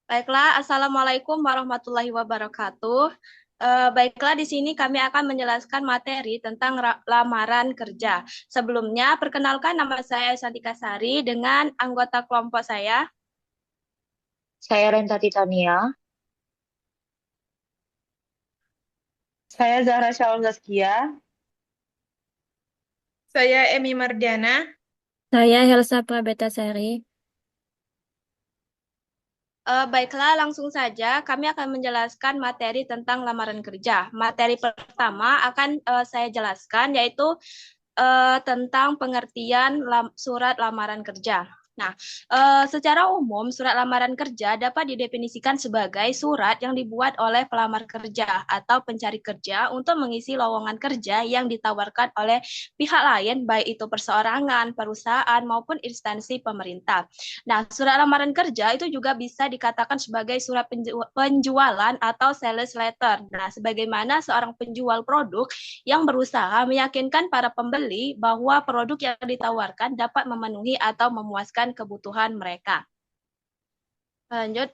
Baiklah, Assalamualaikum warahmatullahi wabarakatuh. Baiklah, di sini kami akan menjelaskan materi tentang lamaran kerja. Sebelumnya, perkenalkan nama saya Santika Sari dengan anggota kelompok saya. Saya Renta Titania. Saya Zahra Syaul Zaskia. Saya Emi Mardiana. Saya Helsa Prabetasari. Baiklah, langsung saja kami akan menjelaskan materi tentang lamaran kerja. Materi pertama akan saya jelaskan yaitu tentang pengertian surat lamaran kerja. Nah, secara umum surat lamaran kerja dapat didefinisikan sebagai surat yang dibuat oleh pelamar kerja atau pencari kerja untuk mengisi lowongan kerja yang ditawarkan oleh pihak lain, baik itu perseorangan, perusahaan, maupun instansi pemerintah. Nah, surat lamaran kerja itu juga bisa dikatakan sebagai surat penjualan atau sales letter. Nah, sebagaimana seorang penjual produk yang berusaha meyakinkan para pembeli bahwa produk yang ditawarkan dapat memenuhi atau memuaskan kebutuhan mereka. Lanjut.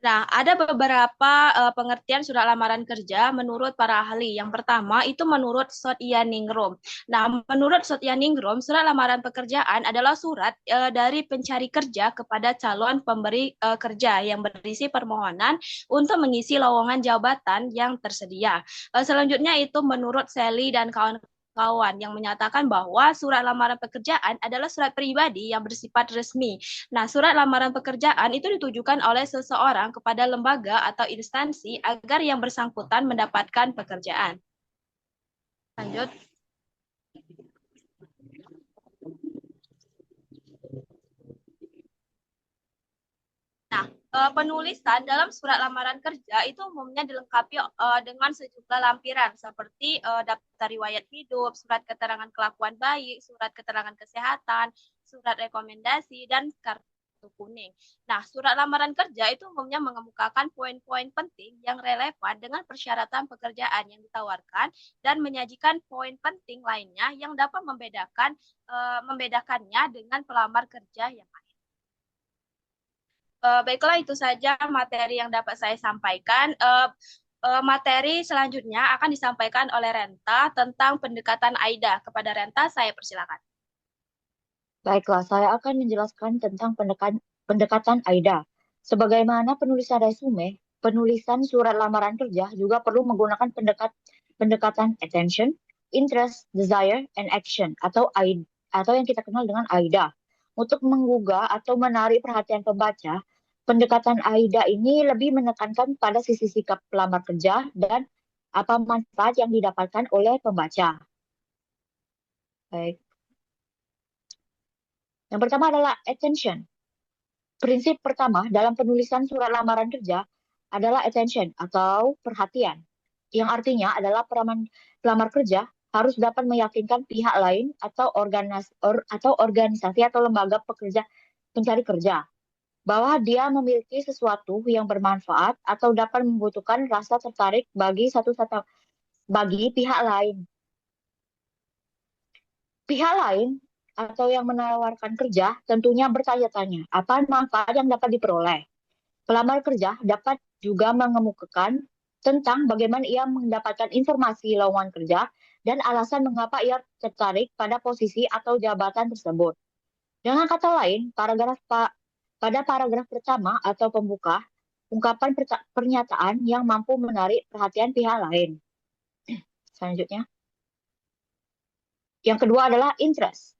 Nah, ada beberapa pengertian surat lamaran kerja menurut para ahli. Yang pertama itu menurut Sothyaningrum. Nah, menurut Sothyaningrum, surat lamaran pekerjaan adalah surat dari pencari kerja kepada calon pemberi kerja yang berisi permohonan untuk mengisi lowongan jabatan yang tersedia. Selanjutnya itu menurut Sally dan kawan-kawan yang menyatakan bahwa surat lamaran pekerjaan adalah surat pribadi yang bersifat resmi. Nah, surat lamaran pekerjaan itu ditujukan oleh seseorang kepada lembaga atau instansi agar yang bersangkutan mendapatkan pekerjaan. Lanjut. Nah, penulisan dalam surat lamaran kerja itu umumnya dilengkapi dengan sejumlah lampiran seperti daftar riwayat hidup, surat keterangan kelakuan baik, surat keterangan kesehatan, surat rekomendasi, dan kartu kuning. Nah, surat lamaran kerja itu umumnya mengemukakan poin-poin penting yang relevan dengan persyaratan pekerjaan yang ditawarkan dan menyajikan poin penting lainnya yang dapat membedakannya dengan pelamar kerja yang lain. Baiklah, itu saja materi yang dapat saya sampaikan. Materi selanjutnya akan disampaikan oleh Renta tentang pendekatan AIDA. Kepada Renta, saya persilakan. Baiklah, saya akan menjelaskan tentang pendekatan AIDA. Sebagaimana penulisan resume, penulisan surat lamaran kerja juga perlu menggunakan pendekatan attention, interest, desire, and action atau AIDA, atau yang kita kenal dengan AIDA. Untuk menggugah atau menarik perhatian pembaca, pendekatan AIDA ini lebih menekankan pada sisi sikap pelamar kerja dan apa manfaat yang didapatkan oleh pembaca. Baik. Yang pertama adalah attention. Prinsip pertama dalam penulisan surat lamaran kerja adalah attention atau perhatian, yang artinya adalah pelamar kerja harus dapat meyakinkan pihak lain atau organisasi atau lembaga pencari kerja bahwa dia memiliki sesuatu yang bermanfaat atau dapat membutuhkan rasa tertarik bagi pihak lain. Pihak lain atau yang menawarkan kerja tentunya bertanya-tanya apa manfaat yang dapat diperoleh. Pelamar kerja dapat juga mengemukakan tentang bagaimana ia mendapatkan informasi lowongan kerja dan alasan mengapa ia tertarik pada posisi atau jabatan tersebut. Dengan kata lain, pada paragraf pertama atau pembuka, ungkapan pernyataan yang mampu menarik perhatian pihak lain. Selanjutnya. Yang kedua adalah interest.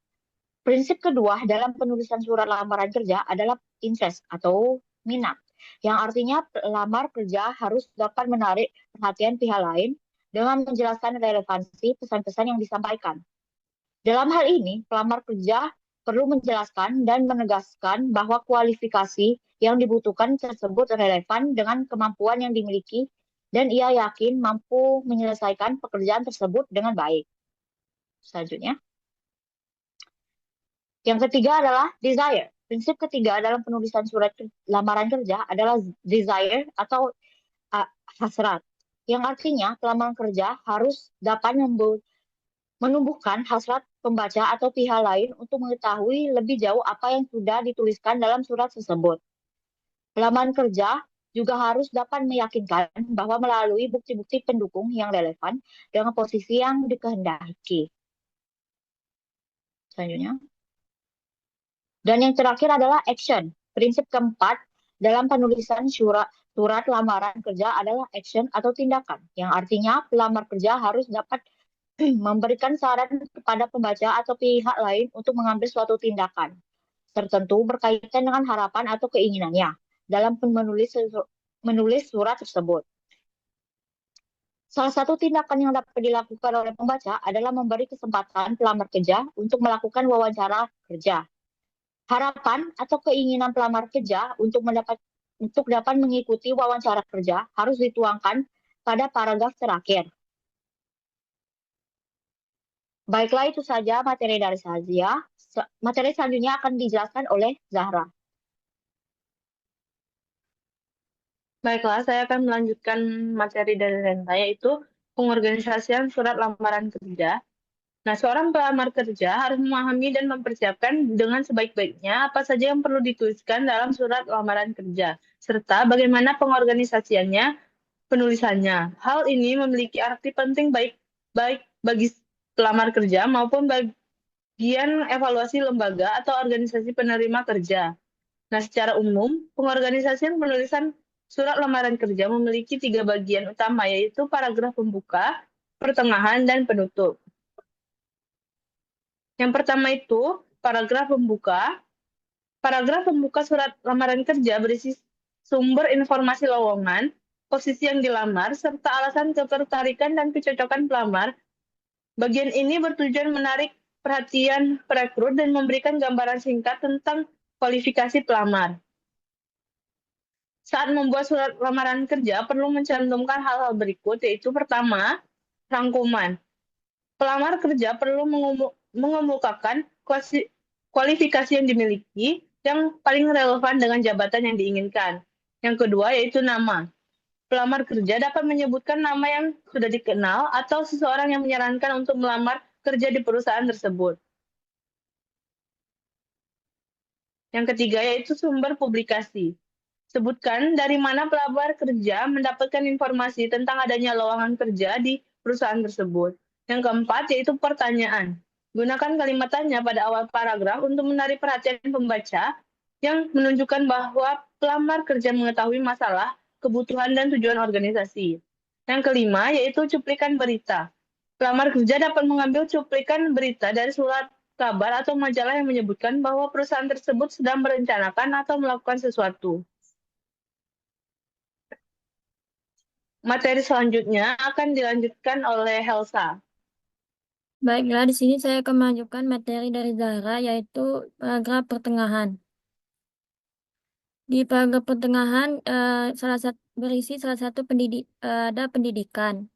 Prinsip kedua dalam penulisan surat lamaran kerja adalah interest atau minat, yang artinya pelamar kerja harus dapat menarik perhatian pihak lain dengan menjelaskan relevansi pesan-pesan yang disampaikan. Dalam hal ini, pelamar kerja perlu menjelaskan dan menegaskan bahwa kualifikasi yang dibutuhkan tersebut relevan dengan kemampuan yang dimiliki dan ia yakin mampu menyelesaikan pekerjaan tersebut dengan baik. Selanjutnya. Yang ketiga adalah desire. Prinsip ketiga dalam penulisan surat lamaran kerja adalah desire atau hasrat, yang artinya pelamar kerja harus dapat menumbuhkan hasrat pembaca atau pihak lain untuk mengetahui lebih jauh apa yang sudah dituliskan dalam surat tersebut. Pelamar kerja juga harus dapat meyakinkan bahwa melalui bukti-bukti pendukung yang relevan dengan posisi yang dikehendaki. Selanjutnya. Dan yang terakhir adalah action. Prinsip keempat dalam penulisan surat lamaran kerja adalah action atau tindakan, yang artinya pelamar kerja harus dapat memberikan saran kepada pembaca atau pihak lain untuk mengambil suatu tindakan tertentu berkaitan dengan harapan atau keinginannya dalam menulis surat tersebut. Salah satu tindakan yang dapat dilakukan oleh pembaca adalah memberi kesempatan pelamar kerja untuk melakukan wawancara kerja. Harapan atau keinginan pelamar kerja untuk dapat mengikuti wawancara kerja harus dituangkan pada paragraf terakhir. Baiklah, itu saja materi dari saya. Materi selanjutnya akan dijelaskan oleh Zahra. Baiklah, saya akan melanjutkan materi dari Renta, yaitu pengorganisasian surat lamaran kerja. Nah, seorang pelamar kerja harus memahami dan mempersiapkan dengan sebaik-baiknya apa saja yang perlu dituliskan dalam surat lamaran kerja, serta bagaimana pengorganisasiannya, penulisannya. Hal ini memiliki arti penting baik bagi pelamar kerja maupun bagian evaluasi lembaga atau organisasi penerima kerja. Nah, secara umum, pengorganisasian penulisan surat lamaran kerja memiliki 3 bagian utama, yaitu paragraf pembuka, pertengahan, dan penutup. Yang pertama itu paragraf pembuka. Paragraf pembuka surat lamaran kerja berisi sumber informasi lowongan, posisi yang dilamar, serta alasan ketertarikan dan kecocokan pelamar. Bagian ini bertujuan menarik perhatian perekrut dan memberikan gambaran singkat tentang kualifikasi pelamar. Saat membuat surat lamaran kerja perlu mencantumkan hal-hal berikut, yaitu pertama, rangkuman. Pelamar kerja perlu mengemukakan kualifikasi yang dimiliki yang paling relevan dengan jabatan yang diinginkan. Yang kedua yaitu nama. Pelamar kerja dapat menyebutkan nama yang sudah dikenal atau seseorang yang menyarankan untuk melamar kerja di perusahaan tersebut. Yang ketiga yaitu sumber publikasi. Sebutkan dari mana pelamar kerja mendapatkan informasi tentang adanya lowongan kerja di perusahaan tersebut. Yang keempat yaitu pertanyaan. Gunakan kalimat tanya pada awal paragraf untuk menarik perhatian pembaca yang menunjukkan bahwa pelamar kerja mengetahui masalah, kebutuhan, dan tujuan organisasi. Yang kelima yaitu cuplikan berita. Pelamar kerja dapat mengambil cuplikan berita dari surat kabar atau majalah yang menyebutkan bahwa perusahaan tersebut sedang merencanakan atau melakukan sesuatu. Materi selanjutnya akan dilanjutkan oleh Helsa. Baiklah, di sini saya akan melanjutkan materi dari Zahra, yaitu paragraf pertengahan. Di paragraf pertengahan berisi salah satu ada pendidikan.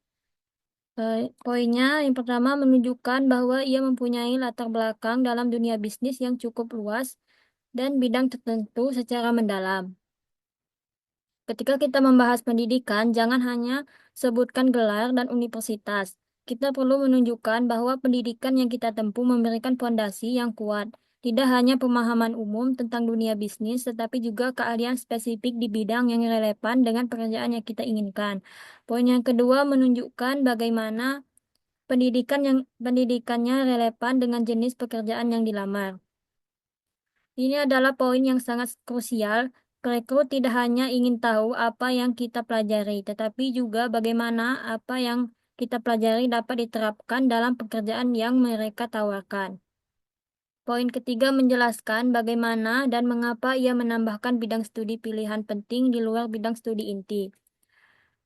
Poinnya yang pertama menunjukkan bahwa ia mempunyai latar belakang dalam dunia bisnis yang cukup luas dan bidang tertentu secara mendalam. Ketika kita membahas pendidikan, jangan hanya sebutkan gelar dan universitas. Kita perlu menunjukkan bahwa pendidikan yang kita tempuh memberikan fondasi yang kuat, tidak hanya pemahaman umum tentang dunia bisnis, tetapi juga keahlian spesifik di bidang yang relevan dengan pekerjaan yang kita inginkan. Poin yang kedua menunjukkan bagaimana pendidikannya relevan dengan jenis pekerjaan yang dilamar. Ini adalah poin yang sangat krusial. Perekrut tidak hanya ingin tahu apa yang kita pelajari, tetapi juga bagaimana apa yang kita pelajari dapat diterapkan dalam pekerjaan yang mereka tawarkan. Poin ketiga menjelaskan bagaimana dan mengapa ia menambahkan bidang studi pilihan penting di luar bidang studi inti.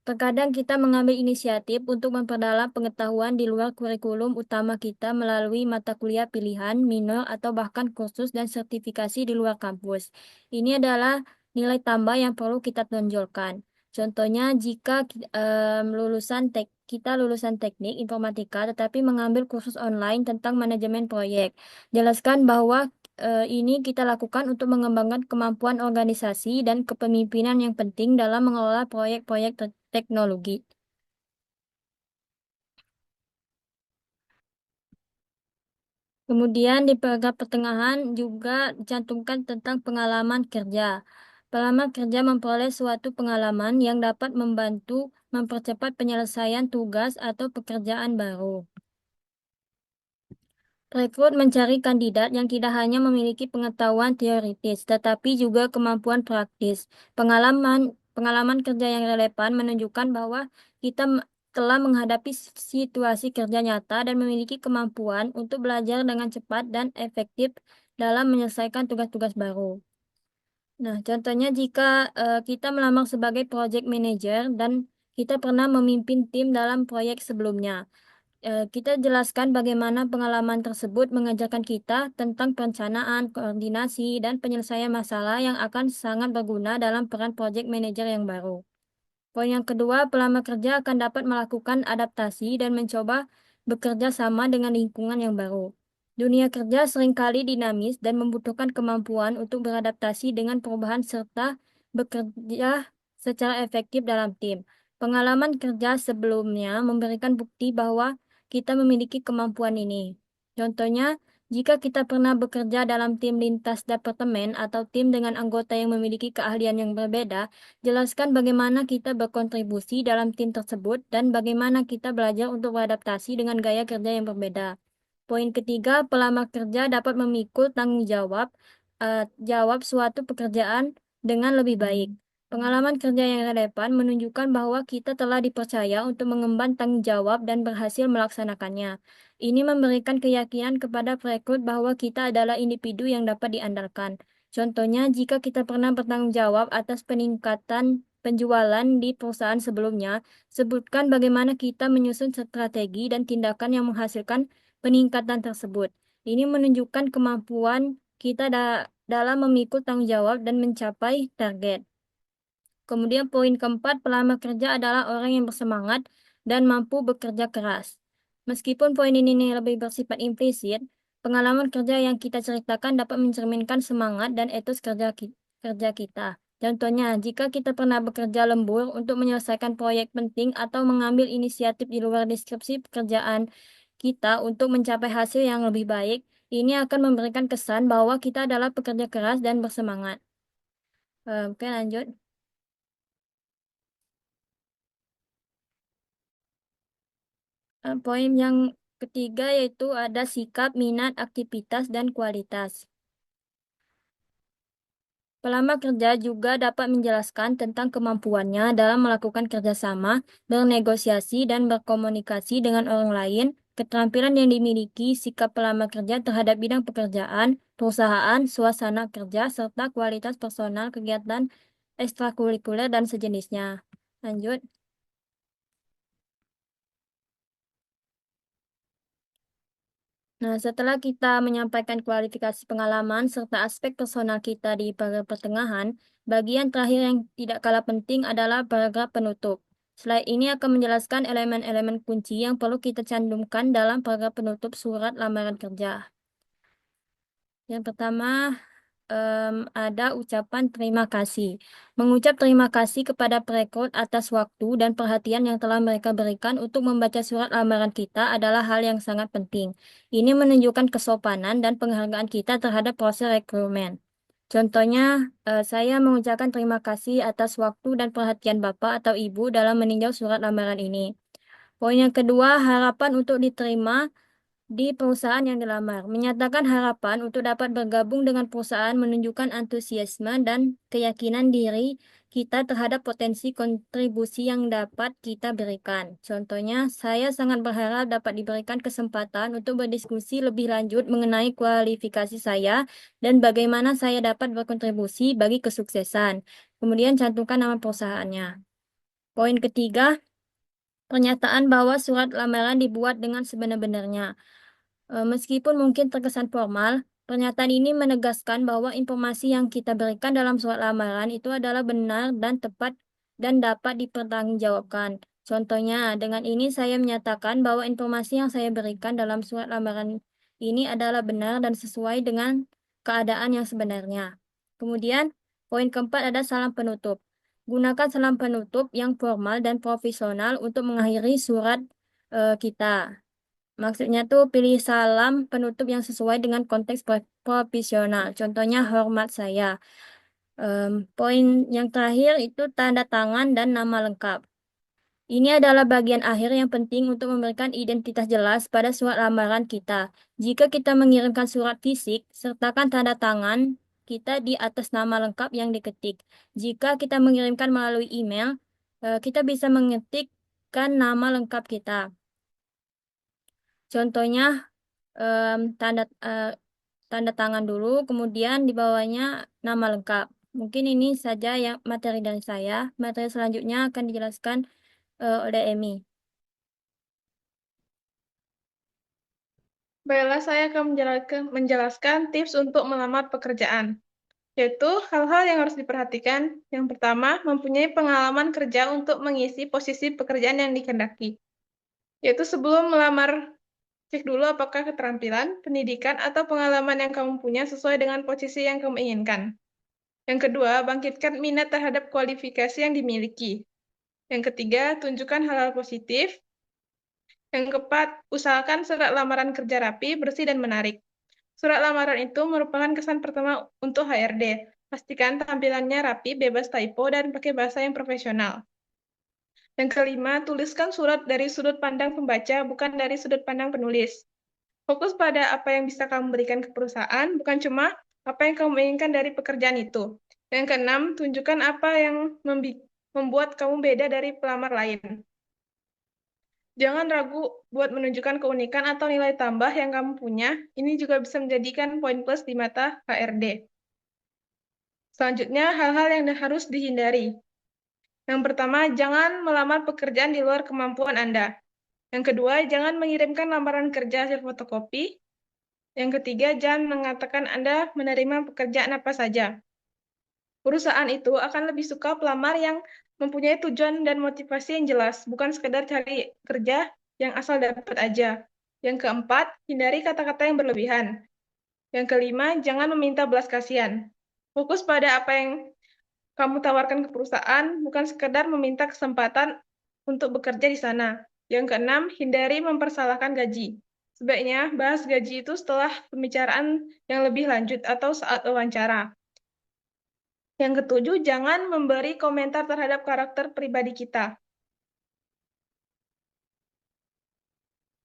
Terkadang kita mengambil inisiatif untuk memperdalam pengetahuan di luar kurikulum utama kita melalui mata kuliah pilihan, minor, atau bahkan kursus dan sertifikasi di luar kampus. Ini adalah nilai tambah yang perlu kita tonjolkan. Contohnya, jika kita lulusan teknik informatika tetapi mengambil kursus online tentang manajemen proyek, jelaskan bahwa ini kita lakukan untuk mengembangkan kemampuan organisasi dan kepemimpinan yang penting dalam mengelola proyek-proyek teknologi. Kemudian di paragraf pertengahan juga dicantumkan tentang pengalaman kerja. Pelamar kerja memperoleh suatu pengalaman yang dapat membantu mempercepat penyelesaian tugas atau pekerjaan baru. Rekrut mencari kandidat yang tidak hanya memiliki pengetahuan teoritis, tetapi juga kemampuan praktis. Pengalaman kerja yang relevan menunjukkan bahwa kita telah menghadapi situasi kerja nyata dan memiliki kemampuan untuk belajar dengan cepat dan efektif dalam menyelesaikan tugas-tugas baru. Nah, contohnya jika kita melamar sebagai project manager dan kita pernah memimpin tim dalam proyek sebelumnya. Kita jelaskan bagaimana pengalaman tersebut mengajarkan kita tentang perencanaan, koordinasi, dan penyelesaian masalah yang akan sangat berguna dalam peran project manager yang baru. Poin yang kedua, pelamar kerja akan dapat melakukan adaptasi dan mencoba bekerja sama dengan lingkungan yang baru. Dunia kerja seringkali dinamis dan membutuhkan kemampuan untuk beradaptasi dengan perubahan serta bekerja secara efektif dalam tim. Pengalaman kerja sebelumnya memberikan bukti bahwa kita memiliki kemampuan ini. Contohnya, jika kita pernah bekerja dalam tim lintas departemen atau tim dengan anggota yang memiliki keahlian yang berbeda, jelaskan bagaimana kita berkontribusi dalam tim tersebut dan bagaimana kita belajar untuk beradaptasi dengan gaya kerja yang berbeda. Poin ketiga, pelamar kerja dapat memikul tanggung jawab suatu pekerjaan dengan lebih baik. Pengalaman kerja yang relevan menunjukkan bahwa kita telah dipercaya untuk mengemban tanggung jawab dan berhasil melaksanakannya. Ini memberikan keyakinan kepada perekrut bahwa kita adalah individu yang dapat diandalkan. Contohnya, jika kita pernah bertanggung jawab atas peningkatan penjualan di perusahaan sebelumnya, sebutkan bagaimana kita menyusun strategi dan tindakan yang menghasilkan peningkatan tersebut. Ini menunjukkan kemampuan kita dalam memikul tanggung jawab dan mencapai target. Kemudian poin keempat, pelamar kerja adalah orang yang bersemangat dan mampu bekerja keras. Meskipun poin ini lebih bersifat implisit, pengalaman kerja yang kita ceritakan dapat mencerminkan semangat dan etos kerja kita. Contohnya, jika kita pernah bekerja lembur untuk menyelesaikan proyek penting atau mengambil inisiatif di luar deskripsi pekerjaan kita untuk mencapai hasil yang lebih baik, ini akan memberikan kesan bahwa kita adalah pekerja keras dan bersemangat. Oke, lanjut. Poin yang ketiga yaitu ada sikap, minat, aktivitas, dan kualitas. Pelamar kerja juga dapat menjelaskan tentang kemampuannya dalam melakukan kerjasama, bernegosiasi, dan berkomunikasi dengan orang lain, keterampilan yang dimiliki, sikap pelamar kerja terhadap bidang pekerjaan, perusahaan, suasana kerja, serta kualitas personal, kegiatan ekstrakurikuler, dan sejenisnya. Lanjut. Nah, setelah kita menyampaikan kualifikasi pengalaman serta aspek personal kita di paragraf pertengahan, bagian terakhir yang tidak kalah penting adalah paragraf penutup. Slide ini akan menjelaskan elemen-elemen kunci yang perlu kita cantumkan dalam paragraf penutup surat lamaran kerja. Yang pertama, ada ucapan terima kasih. Mengucap terima kasih kepada perekrut atas waktu dan perhatian yang telah mereka berikan untuk membaca surat lamaran kita adalah hal yang sangat penting. Ini menunjukkan kesopanan dan penghargaan kita terhadap proses rekrutmen. Contohnya, saya mengucapkan terima kasih atas waktu dan perhatian Bapak atau Ibu dalam meninjau surat lamaran ini. Poin yang kedua, harapan untuk diterima di perusahaan yang dilamar. Menyatakan harapan untuk dapat bergabung dengan perusahaan menunjukkan antusiasme dan keyakinan diri kita terhadap potensi kontribusi yang dapat kita berikan. Contohnya, saya sangat berharap dapat diberikan kesempatan untuk berdiskusi lebih lanjut mengenai kualifikasi saya dan bagaimana saya dapat berkontribusi bagi kesuksesan. Kemudian cantumkan nama perusahaannya. Poin ketiga, pernyataan bahwa surat lamaran dibuat dengan sebenar-benarnya. Meskipun mungkin terkesan formal, pernyataan ini menegaskan bahwa informasi yang kita berikan dalam surat lamaran itu adalah benar dan tepat dan dapat dipertanggungjawabkan. Contohnya, dengan ini saya menyatakan bahwa informasi yang saya berikan dalam surat lamaran ini adalah benar dan sesuai dengan keadaan yang sebenarnya. Kemudian, poin keempat ada salam penutup. Gunakan salam penutup yang formal dan profesional untuk mengakhiri surat kita. Maksudnya tuh pilih salam penutup yang sesuai dengan konteks profesional. Contohnya hormat saya. Poin yang terakhir itu tanda tangan dan nama lengkap. Ini adalah bagian akhir yang penting untuk memberikan identitas jelas pada surat lamaran kita. Jika kita mengirimkan surat fisik, sertakan tanda tangan kita di atas nama lengkap yang diketik. Jika kita mengirimkan melalui email, kita bisa mengetikkan nama lengkap kita. Contohnya tanda tangan dulu, kemudian di bawahnya nama lengkap. Mungkin ini saja yang materi dari saya. Materi selanjutnya akan dijelaskan oleh Emi. Baiklah, saya akan menjelaskan tips untuk melamar pekerjaan, yaitu hal-hal yang harus diperhatikan. Yang pertama, mempunyai pengalaman kerja untuk mengisi posisi pekerjaan yang dikehendaki, yaitu sebelum melamar, cek dulu apakah keterampilan, pendidikan, atau pengalaman yang kamu punya sesuai dengan posisi yang kamu inginkan. Yang kedua, bangkitkan minat terhadap kualifikasi yang dimiliki. Yang ketiga, tunjukkan hal-hal positif. Yang keempat, usahakan surat lamaran kerja rapi, bersih, dan menarik. Surat lamaran itu merupakan kesan pertama untuk HRD. Pastikan tampilannya rapi, bebas typo, dan pakai bahasa yang profesional. Yang kelima, tuliskan surat dari sudut pandang pembaca, bukan dari sudut pandang penulis. Fokus pada apa yang bisa kamu berikan ke perusahaan, bukan cuma apa yang kamu inginkan dari pekerjaan itu. Yang keenam, tunjukkan apa yang membuat kamu beda dari pelamar lain. Jangan ragu buat menunjukkan keunikan atau nilai tambah yang kamu punya. Ini juga bisa menjadikan poin plus di mata HRD. Selanjutnya, hal-hal yang harus dihindari. Yang pertama, jangan melamar pekerjaan di luar kemampuan Anda. Yang kedua, jangan mengirimkan lamaran kerja hasil fotokopi. Yang ketiga, jangan mengatakan Anda menerima pekerjaan apa saja. Perusahaan itu akan lebih suka pelamar yang mempunyai tujuan dan motivasi yang jelas, bukan sekedar cari kerja yang asal dapat aja. Yang keempat, hindari kata-kata yang berlebihan. Yang kelima, jangan meminta belas kasihan. Fokus pada apa yang kamu tawarkan ke perusahaan, bukan sekedar meminta kesempatan untuk bekerja di sana. Yang keenam, hindari mempersalahkan gaji. Sebaiknya bahas gaji itu setelah pembicaraan yang lebih lanjut atau saat wawancara. Yang ketujuh, jangan memberi komentar terhadap karakter pribadi kita.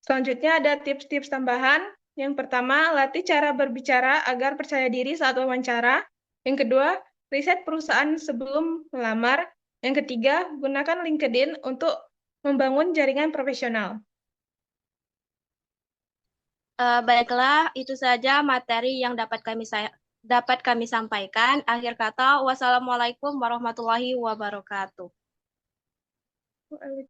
Selanjutnya ada tips-tips tambahan. Yang pertama, latih cara berbicara agar percaya diri saat wawancara. Yang kedua, riset perusahaan sebelum melamar. Yang ketiga, gunakan LinkedIn untuk membangun jaringan profesional. Baiklah, itu saja materi yang dapat kami sampaikan. Akhir kata, wassalamualaikum warahmatullahi wabarakatuh.